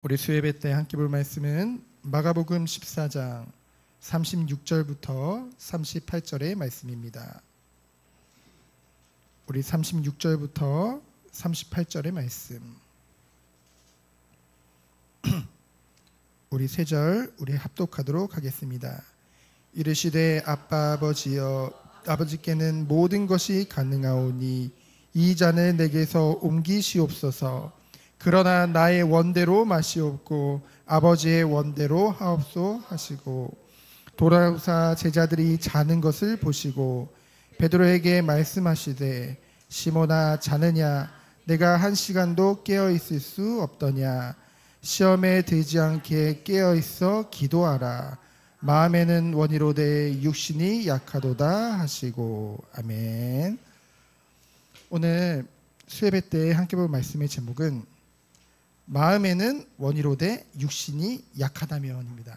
우리 수예배 때 함께 볼 말씀은 마가복음 14장 36절부터 38절의 말씀입니다. 우리 36절부터 38절의 말씀 우리 세 절 우리 합독하도록 하겠습니다. 이르시되 아빠 아버지여 아버지께는 모든 것이 가능하오니 이 잔을 내게서 옮기시옵소서. 그러나 나의 원대로 마시옵고 아버지의 원대로 하옵소 하시고 돌아오사 제자들이 자는 것을 보시고 베드로에게 말씀하시되 시몬아 자느냐 내가 한 시간도 깨어 있을 수 없더냐 시험에 들지 않게 깨어 있어 기도하라 마음에는 원이로되 육신이 약하도다 하시고 아멘. 오늘 수예배 때 함께 볼 말씀의 제목은 마음에는 원이로되 육신이 약하다면입니다.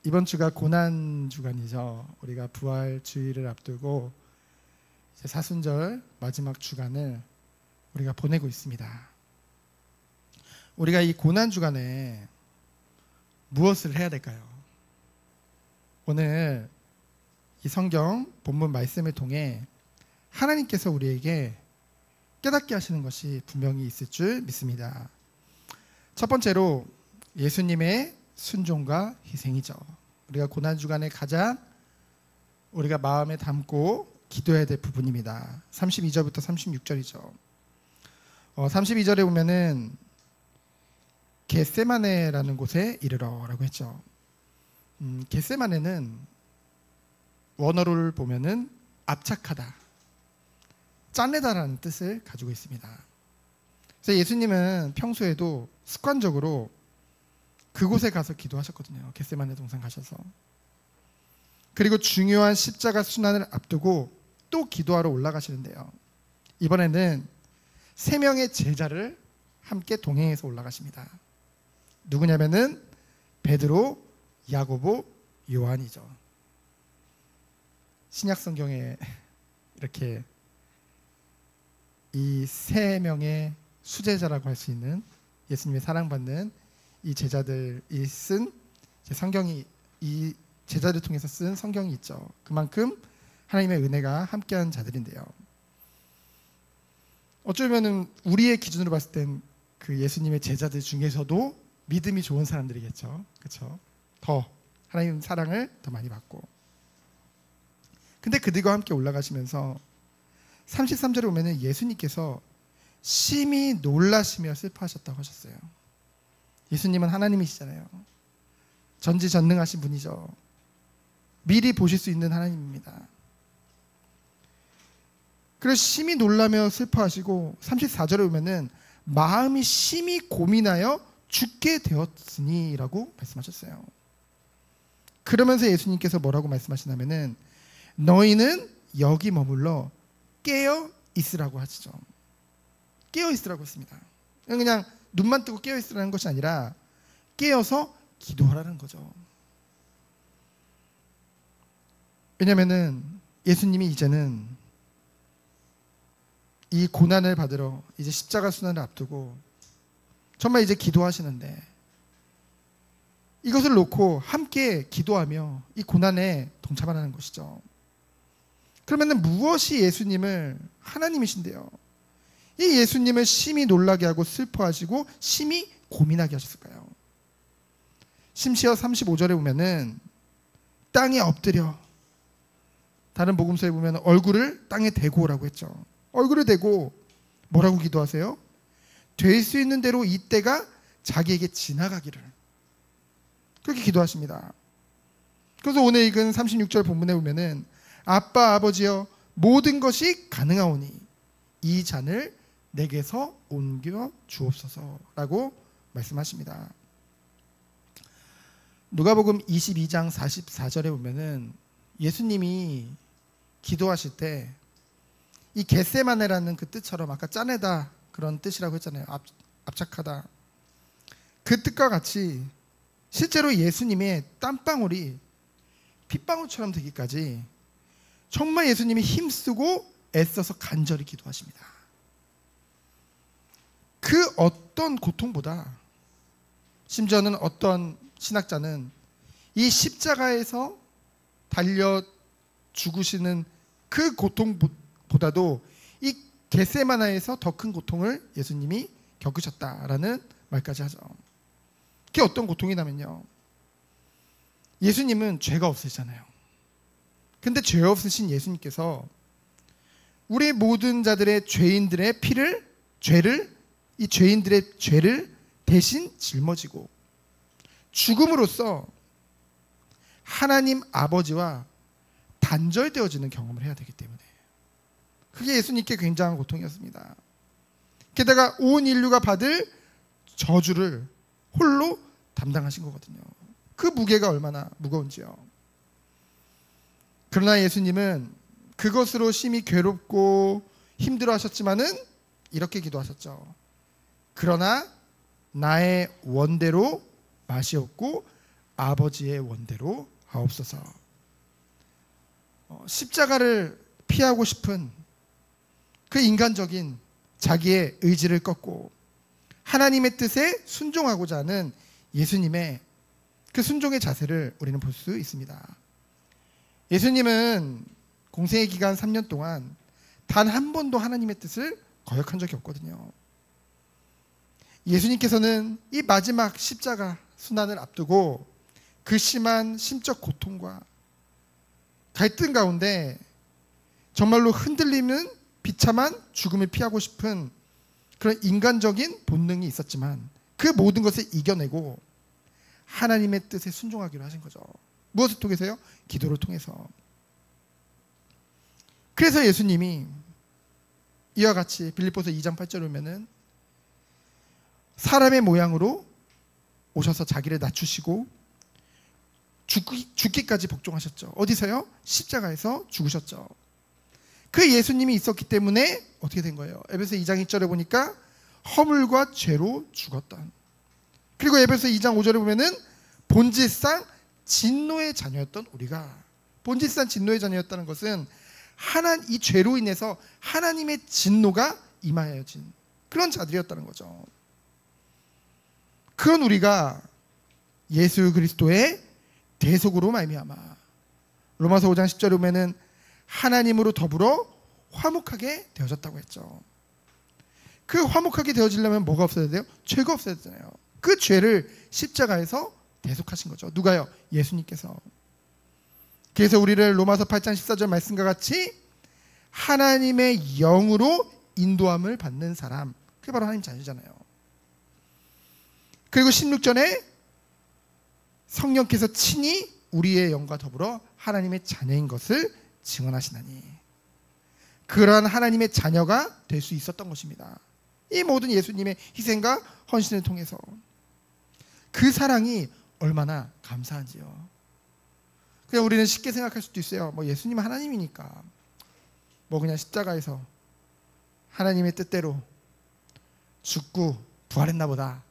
이번 주가 고난 주간이죠. 우리가 부활 주일을 앞두고 이제 사순절 마지막 주간을 우리가 보내고 있습니다. 우리가 이 고난 주간에 무엇을 해야 될까요? 오늘 이 성경 본문 말씀을 통해 하나님께서 우리에게 깨닫게 하시는 것이 분명히 있을 줄 믿습니다. 첫 번째로 예수님의 순종과 희생이죠. 우리가 고난주간에 가장 우리가 마음에 담고 기도해야 될 부분입니다. 32절부터 36절이죠. 32절에 보면은 겟세마네라는 곳에 이르러라고 했죠. 겟세마네는 원어를 보면은 압착하다, 짜내다라는 뜻을 가지고 있습니다. 그래서 예수님은 평소에도 습관적으로 그곳에 가서 기도하셨거든요. 겟세마네 동산 가셔서. 그리고 중요한 십자가 순환을 앞두고 또 기도하러 올라가시는데요. 이번에는 3명의 제자를 함께 동행해서 올라가십니다. 누구냐면은 베드로, 야고보, 요한이죠. 신약 성경에 이렇게 이 3명의 수제자라고 할 수 있는 예수님의 사랑받는 이 제자들이 쓴 성경이 이 제자들 통해서 쓴 성경이 있죠. 그만큼 하나님의 은혜가 함께한 자들인데요. 어쩌면은 우리의 기준으로 봤을 땐 그 예수님의 제자들 중에서도 믿음이 좋은 사람들이겠죠. 그렇죠? 더 하나님 사랑을 더 많이 받고. 근데 그들과 함께 올라가시면서 33절에 보면 예수님께서 심히 놀라시며 슬퍼하셨다고 하셨어요. 예수님은 하나님이시잖아요. 전지전능하신 분이죠. 미리 보실 수 있는 하나님입니다. 그래서 심히 놀라며 슬퍼하시고 34절에 보면 마음이 심히 고민하여 죽게 되었으니 라고 말씀하셨어요. 그러면서 예수님께서 뭐라고 말씀하시냐면은 너희는 여기 머물러 깨어 있으라고 하시죠. 깨어 있으라고 했습니다. 그냥 눈만 뜨고 깨어 있으라는 것이 아니라 깨어서 기도하라는 거죠. 왜냐하면은 예수님이 이제는 이 고난을 받으러 이제 십자가 순환을 앞두고 정말 이제 기도하시는데 이것을 놓고 함께 기도하며 이 고난에 동참하라는 것이죠. 그러면 무엇이 예수님을 하나님이신데요? 이 예수님을 심히 놀라게 하고 슬퍼하시고 심히 고민하게 하셨을까요? 심지어 35절에 보면은 땅에 엎드려, 다른 복음서에 보면 얼굴을 땅에 대고 오라고 했죠. 얼굴을 대고 뭐라고 기도하세요? 될 수 있는 대로 이때가 자기에게 지나가기를, 그렇게 기도하십니다. 그래서 오늘 읽은 36절 본문에 보면은 아빠 아버지여 모든 것이 가능하오니 이 잔을 내게서 옮겨 주옵소서라고 말씀하십니다. 누가복음 22장 44절에 보면은 예수님이 기도하실 때 이 겟세마네라는 그 뜻처럼 아까 짜내다 그런 뜻이라고 했잖아요. 압착하다. 그 뜻과 같이 실제로 예수님의 땀방울이 핏방울처럼 되기까지 정말 예수님이 힘쓰고 애써서 간절히 기도하십니다. 그 어떤 고통보다, 심지어는 어떤 신학자는 이 십자가에서 달려 죽으시는 그 고통보다도 이 겟세마나에서 더 큰 고통을 예수님이 겪으셨다라는 말까지 하죠. 그게 어떤 고통이냐면요, 예수님은 죄가 없으시잖아요. 근데 죄 없으신 예수님께서 우리 모든 자들의 죄인들의 이 죄인들의 죄를 대신 짊어지고 죽음으로써 하나님 아버지와 단절되어지는 경험을 해야 되기 때문에, 그게 예수님께 굉장한 고통이었습니다. 게다가 온 인류가 받을 저주를 홀로 담당하신 거거든요. 그 무게가 얼마나 무거운지요. 그러나 예수님은 그것으로 심히 괴롭고 힘들어 하셨지만은 이렇게 기도하셨죠. 그러나 나의 원대로 마시옵고 아버지의 원대로 하옵소서. 십자가를 피하고 싶은 그 인간적인 자기의 의지를 꺾고 하나님의 뜻에 순종하고자 하는 예수님의 그 순종의 자세를 우리는 볼 수 있습니다. 예수님은 공생의 기간 3년 동안 단 한 번도 하나님의 뜻을 거역한 적이 없거든요. 예수님께서는 이 마지막 십자가 순환을 앞두고 그 심한 심적 고통과 갈등 가운데 정말로 흔들리는 비참한 죽음을 피하고 싶은 그런 인간적인 본능이 있었지만 그 모든 것을 이겨내고 하나님의 뜻에 순종하기로 하신 거죠. 무엇을 통해서요? 기도를 통해서. 그래서 예수님이 이와 같이 빌립보서 2장 8절에 보면은 사람의 모양으로 오셔서 자기를 낮추시고 죽기까지 복종하셨죠. 어디서요? 십자가에서 죽으셨죠. 그 예수님이 있었기 때문에 어떻게 된 거예요? 에베소 2장 1절에 보니까 허물과 죄로 죽었던, 그리고 에베소 2장 5절에 보면은 본질상 진노의 자녀였던 우리가, 본질상 진노의 자녀였다는 것은 이 죄로 인해서 하나님의 진노가 임하여진 그런 자들이었다는 거죠. 그런 우리가 예수 그리스도의 대속으로 말미암아 로마서 5장 10절에 보면은 하나님으로 더불어 화목하게 되어졌다고 했죠. 그 화목하게 되어지려면 뭐가 없어야 돼요? 죄가 없어야 되잖아요. 그 죄를 십자가에서 대속하신 거죠. 누가요? 예수님께서. 그래서 우리를 로마서 8장 14절 말씀과 같이 하나님의 영으로 인도함을 받는 사람, 그게 바로 하나님 자녀잖아요. 그리고 16절에 성령께서 친히 우리의 영과 더불어 하나님의 자녀인 것을 증언하시나니, 그러한 하나님의 자녀가 될 수 있었던 것입니다. 이 모든 예수님의 희생과 헌신을 통해서 그 사랑이 얼마나 감사한지요. 그냥 우리는 쉽게 생각할 수도 있어요. 뭐 예수님은 하나님이니까 뭐 그냥 십자가에서 하나님의 뜻대로 죽고 부활했나 보다.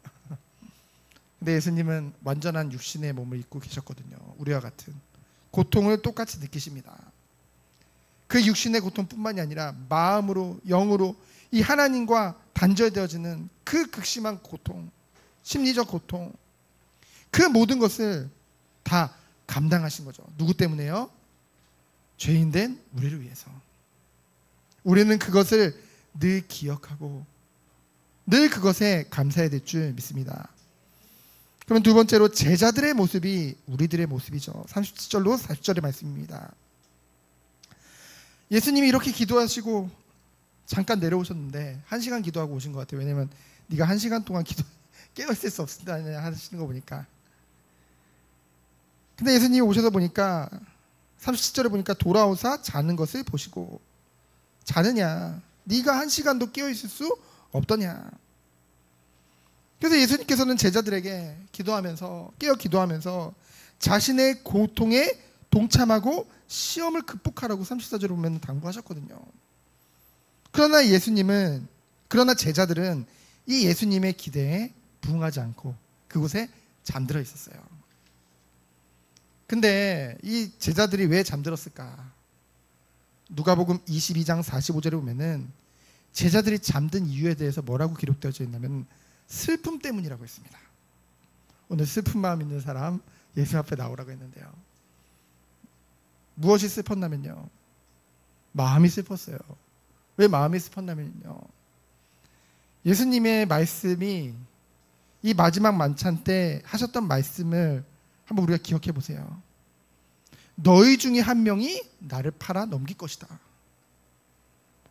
근데 예수님은 완전한 육신의 몸을 입고 계셨거든요. 우리와 같은 고통을 똑같이 느끼십니다. 그 육신의 고통뿐만이 아니라 마음으로, 영으로 이 하나님과 단절되어지는 그 극심한 고통, 심리적 고통, 그 모든 것을 다 감당하신 거죠. 누구 때문에요? 죄인된 우리를 위해서. 우리는 그것을 늘 기억하고 늘 그것에 감사해야 될 줄 믿습니다. 그럼 두 번째로 제자들의 모습이 우리들의 모습이죠. 37절로 40절의 말씀입니다. 예수님이 이렇게 기도하시고 잠깐 내려오셨는데 1시간 기도하고 오신 것 같아요. 왜냐면 네가 1시간 동안 깨어있을 수 없습니다 하시는 거 보니까. 근데 예수님이 오셔서 보니까 37절에 보니까 돌아오사 자는 것을 보시고, 자느냐? 네가 1시간도 깨어있을 수 없더냐? 그래서 예수님께서는 제자들에게 깨어 기도하면서 자신의 고통에 동참하고 시험을 극복하라고 34절에 보면 당부하셨거든요. 그러나 제자들은 이 예수님의 기대에 부응하지 않고 그곳에 잠들어 있었어요. 근데 이 제자들이 왜 잠들었을까? 누가복음 22장 45절에 보면은 제자들이 잠든 이유에 대해서 뭐라고 기록되어져 있냐면 슬픔 때문이라고 했습니다. 오늘 슬픈 마음 있는 사람 예수 앞에 나오라고 했는데요. 무엇이 슬펐냐면요, 마음이 슬펐어요. 왜 마음이 슬펐냐면요, 예수님의 말씀이 이 마지막 만찬 때 하셨던 말씀을 한번 우리가 기억해 보세요. 너희 중에 한 명이 나를 팔아 넘길 것이다.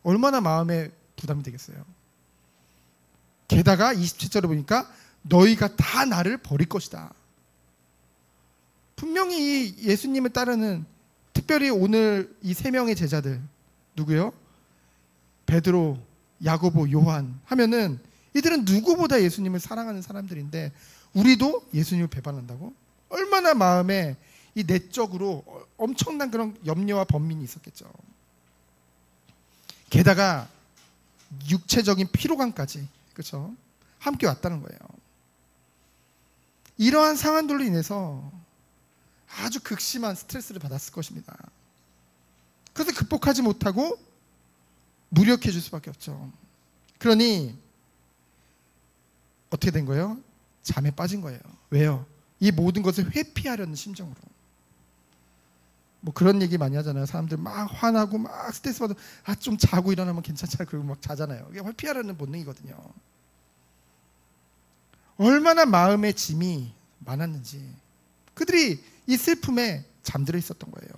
얼마나 마음에 부담이 되겠어요. 게다가 27절에 보니까 너희가 다 나를 버릴 것이다. 분명히 예수님을 따르는, 특별히 오늘 이 세 명의 제자들, 누구요? 베드로, 야고보, 요한 하면은 이들은 누구보다 예수님을 사랑하는 사람들인데 우리도 예수님을 배반한다고? 얼마나 마음에 이 내적으로 엄청난 그런 염려와 번민이 있었겠죠. 게다가 육체적인 피로감까지, 그렇죠? 함께 왔다는 거예요. 이러한 상황들로 인해서 아주 극심한 스트레스를 받았을 것입니다. 그래서 극복하지 못하고 무력해 줄 수밖에 없죠. 그러니 어떻게 된 거예요? 잠에 빠진 거예요. 왜요? 이 모든 것을 회피하려는 심정으로. 뭐 그런 얘기 많이 하잖아요. 사람들 막 화나고 막 스트레스 받아, 좀 자고 일어나면 괜찮잖아요. 그리고 막 자잖아요. 이게 회피하려는 본능이거든요. 얼마나 마음의 짐이 많았는지 그들이 이 슬픔에 잠들어 있었던 거예요.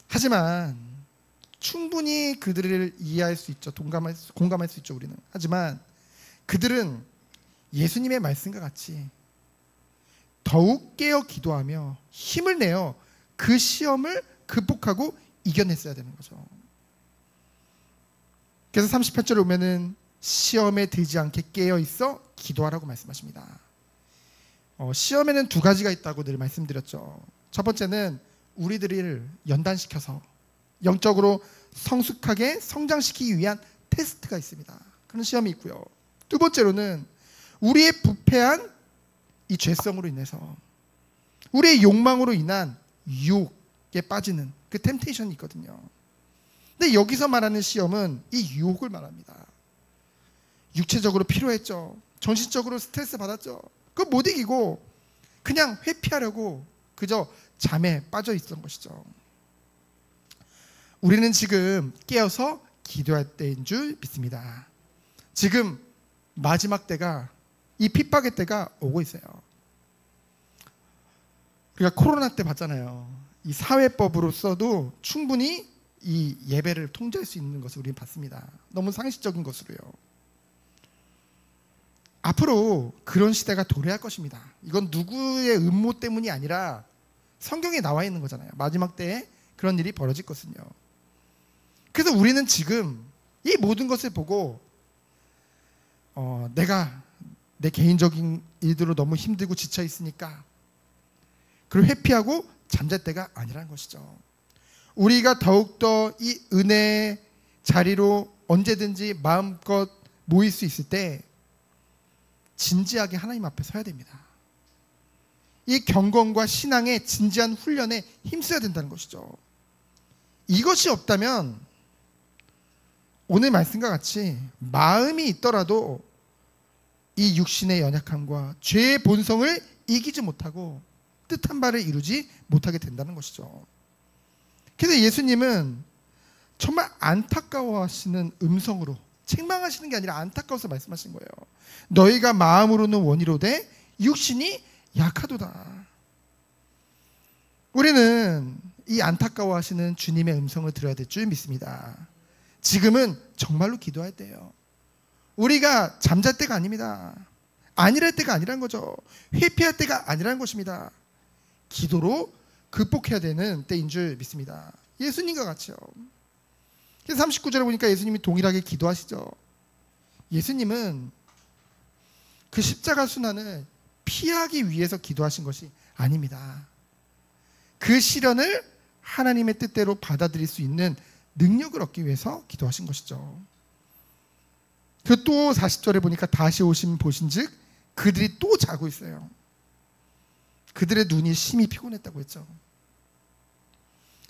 하지만 충분히 그들을 이해할 수 있죠. 공감할 수 있죠, 우리는. 하지만 그들은 예수님의 말씀과 같이 더욱 깨어 기도하며 힘을 내어 그 시험을 극복하고 이겨냈어야 되는 거죠. 그래서 38절에 보면은 시험에 들지 않게 깨어 있어 기도하라고 말씀하십니다. 시험에는 두 가지가 있다고 늘 말씀드렸죠. 첫 번째는 우리들을 연단시켜서 영적으로 성숙하게 성장시키기 위한 테스트가 있습니다. 그런 시험이 있고요. 두 번째로는 우리의 부패한 이 죄성으로 인해서 우리의 욕망으로 인한 유혹에 빠지는 그 템테이션이 있거든요. 근데 여기서 말하는 시험은 이 유혹을 말합니다. 육체적으로 필요했죠. 정신적으로 스트레스 받았죠. 그거 못 이기고 그냥 회피하려고 그저 잠에 빠져 있었던 것이죠. 우리는 지금 깨어서 기도할 때인 줄 믿습니다. 지금 마지막 때가, 이 핍박의 때가 오고 있어요. 우리가 코로나 때 봤잖아요. 이 사회법으로서도 충분히 이 예배를 통제할 수 있는 것을 우리는 봤습니다. 너무 상식적인 것으로요. 앞으로 그런 시대가 도래할 것입니다. 이건 누구의 음모 때문이 아니라 성경에 나와 있는 거잖아요. 마지막 때에 그런 일이 벌어질 것은요. 그래서 우리는 지금 이 모든 것을 보고 내가 내 개인적인 일들로 너무 힘들고 지쳐 있으니까 그걸 회피하고 잠잘 때가 아니라는 것이죠. 우리가 더욱더 이 은혜의 자리로 언제든지 마음껏 모일 수 있을 때 진지하게 하나님 앞에 서야 됩니다. 이 경건과 신앙의 진지한 훈련에 힘써야 된다는 것이죠. 이것이 없다면 오늘 말씀과 같이 마음이 있더라도 이 육신의 연약함과 죄의 본성을 이기지 못하고 뜻한 바를 이루지 못하게 된다는 것이죠. 그래서 예수님은 정말 안타까워하시는 음성으로, 책망하시는 게 아니라 안타까워서 말씀하신 거예요. 너희가 마음으로는 원이로되 육신이 약하도다. 우리는 이 안타까워하시는 주님의 음성을 들어야 될 줄 믿습니다. 지금은 정말로 기도할 때예요. 우리가 잠잘 때가 아닙니다. 안일할 때가 아니란 거죠. 회피할 때가 아니란 것입니다. 기도로 극복해야 되는 때인 줄 믿습니다. 예수님과 같이요. 그래서 39절에 보니까 예수님이 동일하게 기도하시죠. 예수님은 그 십자가 순환을 피하기 위해서 기도하신 것이 아닙니다. 그 시련을 하나님의 뜻대로 받아들일 수 있는 능력을 얻기 위해서 기도하신 것이죠. 그 또 40절에 보니까 다시 오신 보신즉 그들이 또 자고 있어요. 그들의 눈이 심히 피곤했다고 했죠.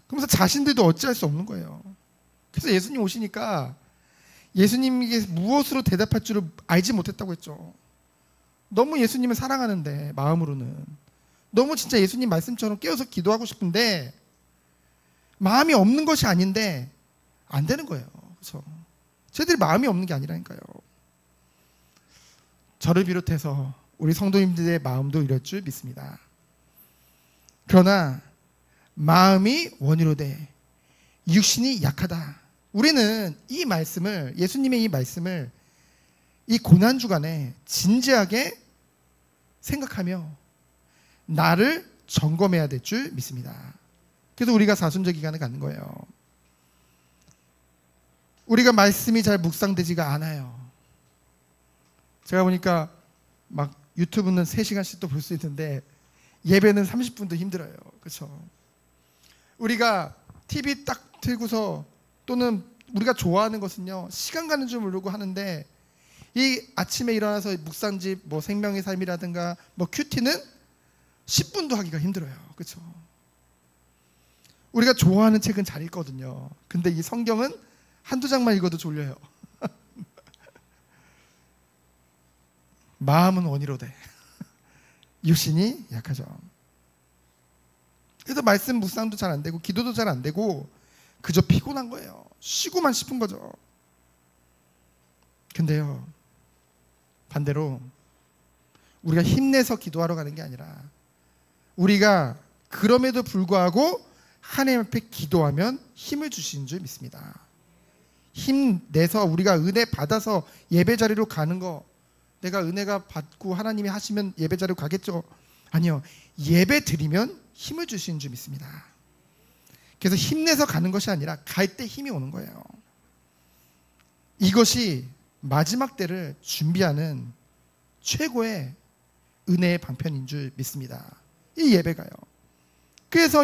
그러면서 자신들도 어찌할 수 없는 거예요. 그래서 예수님 오시니까 예수님에게 무엇으로 대답할 줄을 알지 못했다고 했죠. 너무 예수님을 사랑하는데 마음으로는 너무 진짜 예수님 말씀처럼 깨어서 기도하고 싶은데 마음이 없는 것이 아닌데 안 되는 거예요. 그렇죠? 저희들이 마음이 없는 게 아니라니까요. 저를 비롯해서 우리 성도님들의 마음도 이럴 줄 믿습니다. 그러나 마음이 원이로되 육신이 약하다. 우리는 이 말씀을, 예수님의 이 말씀을 이 고난주간에 진지하게 생각하며 나를 점검해야 될 줄 믿습니다. 그래서 우리가 사순절 기간을 갖는 거예요. 우리가 말씀이 잘 묵상되지가 않아요. 제가 보니까 막 유튜브는 3시간씩 또 볼 수 있는데 예배는 30분도 힘들어요. 그렇죠? 우리가 TV 딱 틀고서 또는 우리가 좋아하는 것은요, 시간 가는 줄 모르고 하는데 이 아침에 일어나서 묵상집, 뭐 생명의 삶이라든가 뭐 큐티는 10분도 하기가 힘들어요. 그렇죠? 우리가 좋아하는 책은 잘 읽거든요. 근데 이 성경은 한두 장만 읽어도 졸려요. 마음은 원이로되 육신이 약하죠. 그래서 말씀 묵상도 잘 안 되고 기도도 잘 안 되고 그저 피곤한 거예요. 쉬고만 싶은 거죠. 근데요, 반대로 우리가 힘내서 기도하러 가는 게 아니라 우리가 그럼에도 불구하고 하나님 앞에 기도하면 힘을 주시는 줄 믿습니다. 힘내서 우리가 은혜 받아서 예배 자리로 가는 거, 내가 은혜가 받고 하나님이 하시면 예배 자리로 가겠죠? 아니요, 예배 드리면 힘을 주시는 줄 믿습니다. 그래서 힘내서 가는 것이 아니라 갈 때 힘이 오는 거예요. 이것이 마지막 때를 준비하는 최고의 은혜의 방편인 줄 믿습니다. 이 예배가요. 그래서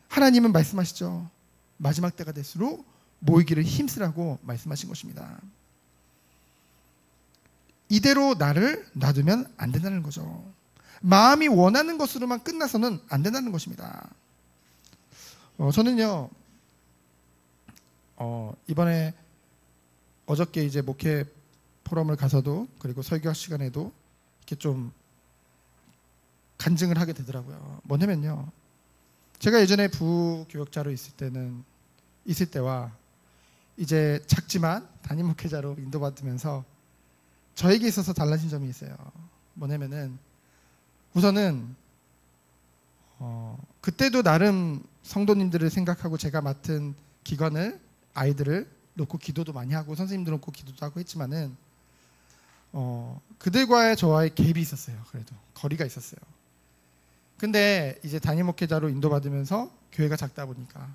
하나님은 말씀하시죠. 마지막 때가 될수록 모이기를 힘쓰라고 말씀하신 것입니다. 이대로 나를 놔두면 안 된다는 거죠. 마음이 원하는 것으로만 끝나서는 안 된다는 것입니다. 저는요, 이번에 어저께 이제 목회 포럼을 가서도, 그리고 설교학 시간에도 이렇게 좀 간증을 하게 되더라고요. 뭐냐면요, 제가 예전에 부교역자로 있을 때와 이제 작지만 담임 목회자로 인도받으면서 저에게 있어서 달라진 점이 있어요. 뭐냐면은 우선은 그때도 나름 성도님들을 생각하고 제가 맡은 기관을, 아이들을 놓고 기도도 많이 하고 선생님들 놓고 기도도 하고 했지만은 그들과의 저와의 갭이 있었어요. 그래도 거리가 있었어요. 근데 이제 담임 목회자로 인도받으면서 교회가 작다 보니까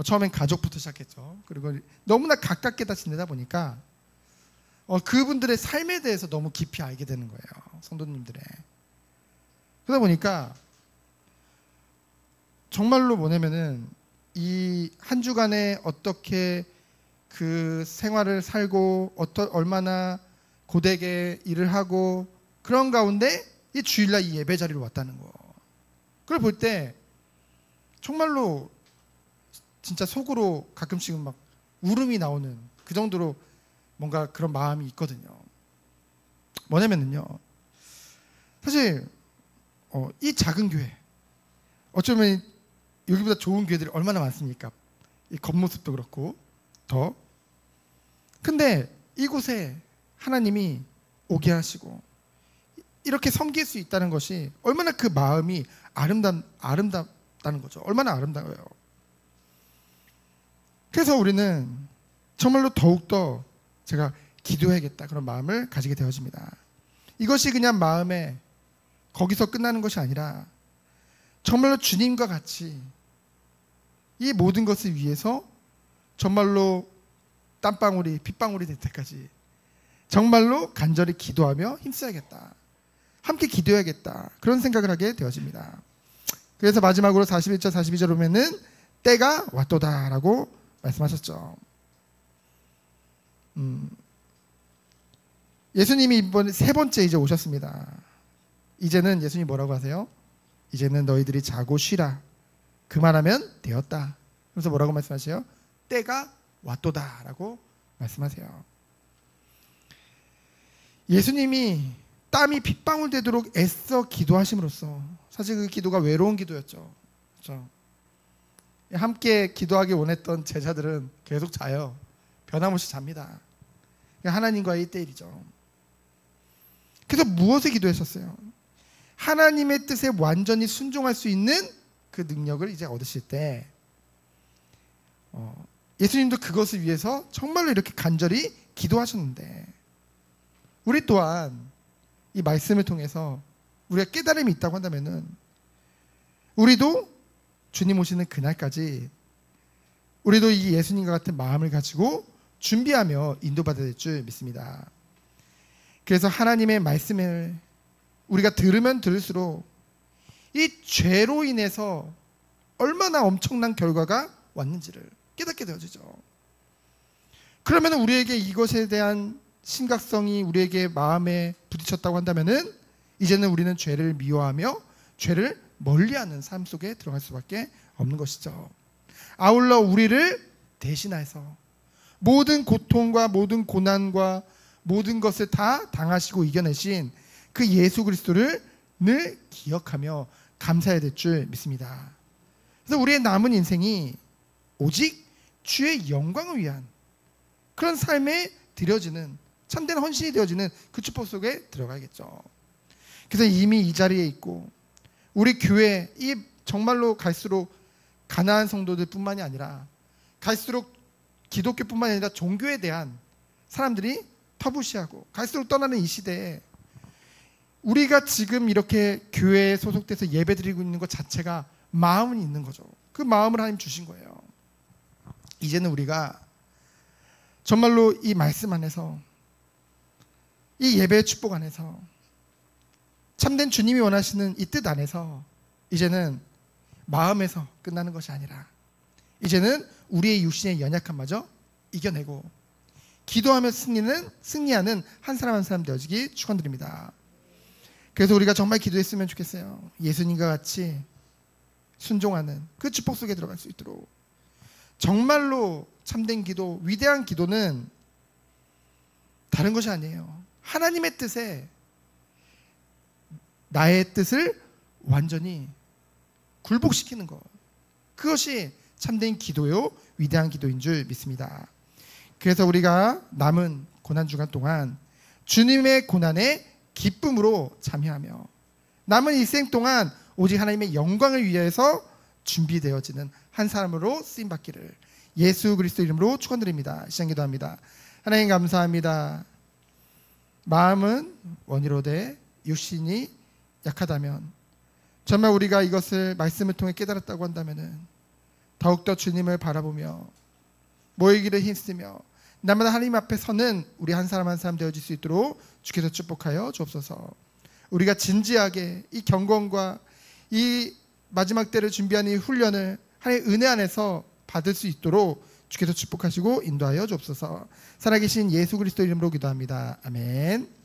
처음엔 가족부터 시작했죠. 그리고 너무나 가깝게 다 지내다 보니까 그분들의 삶에 대해서 너무 깊이 알게 되는 거예요. 성도님들의. 그러다 보니까 정말로 뭐냐면은 이 한 주간에 어떻게 그 생활을 살고 얼마나 고되게 일을 하고 그런 가운데 이 주일날 이 예배 자리로 왔다는 거. 그걸 볼 때 정말로 진짜 속으로 가끔씩은 막 울음이 나오는 그 정도로 뭔가 그런 마음이 있거든요. 뭐냐면요, 사실 이 작은 교회, 어쩌면 여기보다 좋은 교회들이 얼마나 많습니까? 이 겉모습도 그렇고 더. 근데 이곳에 하나님이 오게 하시고 이렇게 섬길 수 있다는 것이 얼마나 그 마음이 아름답다는 거죠. 얼마나 아름다워요. 그래서 우리는 정말로 더욱더 제가 기도해야겠다 그런 마음을 가지게 되어집니다. 이것이 그냥 마음에 거기서 끝나는 것이 아니라 정말로 주님과 같이 이 모든 것을 위해서 정말로 땀방울이 핏방울이 될 때까지 정말로 간절히 기도하며 힘써야겠다. 함께 기도해야겠다. 그런 생각을 하게 되어집니다. 그래서 마지막으로 41절 42절 보면은 때가 왔도다라고 말씀하셨죠. 예수님이 이번 세 번째 이제 오셨습니다. 이제는 예수님이 뭐라고 하세요? 이제는 너희들이 자고 쉬라. 그만하면 되었다. 그래서 뭐라고 말씀하세요? 때가 왔도다라고 말씀하세요. 예수님이 땀이 핏방울 되도록 애써 기도하심으로써 사실 그 기도가 외로운 기도였죠. 그렇죠? 함께 기도하기 원했던 제자들은 계속 자요. 변함없이 잡니다. 하나님과의 1대1이죠. 그래서 무엇을 기도했었어요? 하나님의 뜻에 완전히 순종할 수 있는 그 능력을 이제 얻으실 때 예수님도 그것을 위해서 정말로 이렇게 간절히 기도하셨는데 우리 또한 이 말씀을 통해서 우리가 깨달음이 있다고 한다면은 우리도 주님 오시는 그날까지 우리도 이 예수님과 같은 마음을 가지고 준비하며 인도받아야 될 줄 믿습니다. 그래서 하나님의 말씀을 우리가 들으면 들을수록 이 죄로 인해서 얼마나 엄청난 결과가 왔는지를 깨닫게 되어지죠. 그러면 우리에게 이것에 대한 심각성이 우리에게 마음에 부딪혔다고 한다면은 이제는 우리는 죄를 미워하며 죄를 멀리하는 삶 속에 들어갈 수밖에 없는 것이죠. 아울러 우리를 대신해서 모든 고통과 모든 고난과 모든 것을 다 당하시고 이겨내신 그 예수 그리스도를 늘 기억하며 감사해야 될 줄 믿습니다. 그래서 우리의 남은 인생이 오직 주의 영광을 위한 그런 삶에 드려지는 참된 헌신이 되어지는 그 축복 속에 들어가야겠죠. 그래서 이미 이 자리에 있고 우리 교회 이 정말로 갈수록 가난한 성도들 뿐만이 아니라 갈수록 기독교뿐만 아니라 종교에 대한 사람들이 터부시하고 갈수록 떠나는 이 시대에 우리가 지금 이렇게 교회에 소속돼서 예배드리고 있는 것 자체가 마음은 있는 거죠. 그 마음을 하나님 주신 거예요. 이제는 우리가 정말로 이 말씀 안에서 이 예배의 축복 안에서 참된 주님이 원하시는 이 뜻 안에서 이제는 마음에서 끝나는 것이 아니라 이제는 우리의 육신의 연약함마저 이겨내고 기도하며 승리하는 한 사람 한 사람 되어지기 축원드립니다. 그래서 우리가 정말 기도했으면 좋겠어요. 예수님과 같이 순종하는 그 축복 속에 들어갈 수 있도록 정말로 참된 기도, 위대한 기도는 다른 것이 아니에요. 하나님의 뜻에 나의 뜻을 완전히 굴복시키는 것. 그것이 참된 기도요, 위대한 기도인 줄 믿습니다. 그래서 우리가 남은 고난주간 동안 주님의 고난에 기쁨으로 참여하며 남은 일생 동안 오직 하나님의 영광을 위해서 준비되어지는 한 사람으로 쓰임받기를 예수 그리스도 이름으로 축원드립니다. 시작 기도합니다. 하나님 감사합니다. 마음은 원이로되 육신이 약하다면 정말 우리가 이것을 말씀을 통해 깨달았다고 한다면 더욱더 주님을 바라보며 모이기를 힘쓰며 날마다 하나님 앞에 서는 우리 한 사람 한 사람 되어질 수 있도록 주께서 축복하여 주옵소서. 우리가 진지하게 이 경건과 이 마지막 때를 준비하는 이 훈련을 하나님의 은혜 안에서 받을 수 있도록 주께서 축복하시고 인도하여 주옵소서. 살아계신 예수 그리스도 이름으로 기도합니다. 아멘.